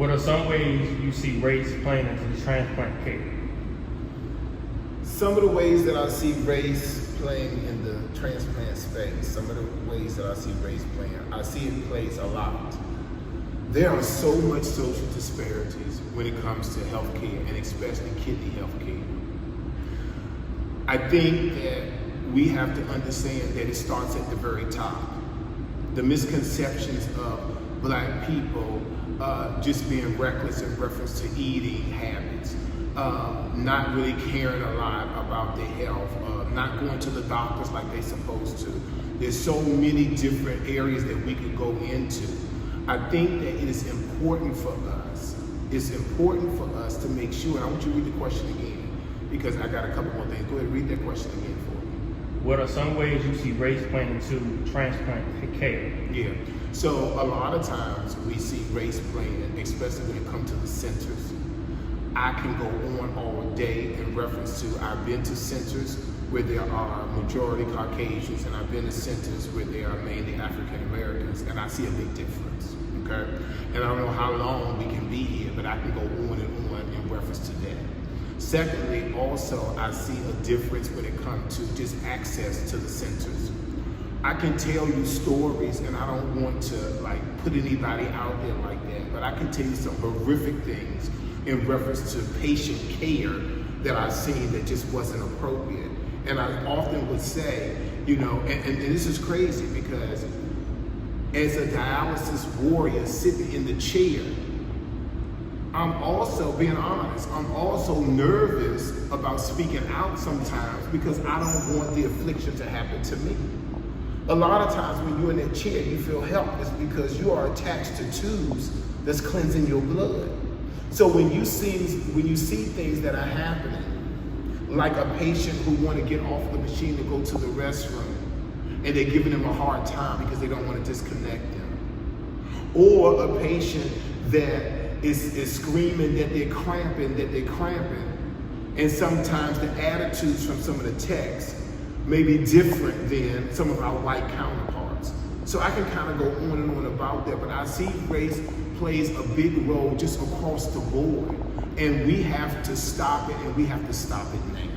What are some ways you see race playing into the transplant care? Some of the ways that I see race playing in the transplant space, some of the ways that I see race playing, I see it plays a lot. There are so much social disparities when it comes to healthcare, and especially kidney healthcare. I think that we have to understand that it starts at the very top. The misconceptions of Black people just being reckless in reference to eating habits, not really caring a lot about their health, not going to the doctors like they're supposed to. There's so many different areas that we could go into. I think that it is important for us. It's important for us to make sure, and I want you to read the question again, because I got a couple more things. Go ahead and read that question again for me. What are some ways you see race playing into transplant care? Yeah, so a lot of times we see race playing, especially when it comes to the centers. I can go on all day in reference to, I've been to centers where there are majority Caucasians, and I've been to centers where there are mainly African Americans, and I see a big difference, okay? And I don't know how long we can be here, but I can go on and on in reference to that. Secondly, also, I see a difference when it comes to just access to the centers. I can tell you stories, and I don't want to like put anybody out there like that, but I can tell you some horrific things in reference to patient care that I've seen that just wasn't appropriate. And I often would say, you know, and this is crazy because as a dialysis warrior sitting in the chair, I'm also, being honest, I'm also nervous about speaking out sometimes because I don't want the affliction to happen to me. A lot of times when you're in that chair, you feel helpless because you are attached to tubes that's cleansing your blood. So when you see things that are happening, like a patient who want to get off the machine to go to the restroom, and they're giving them a hard time because they don't want to disconnect them. Or a patient that is screaming that they're cramping, and sometimes the attitudes from some of the techs may be different than some of our white counterparts. So I can kind of go on and on about that, but I see race plays a big role just across the board. And we have to stop it, and we have to stop it now.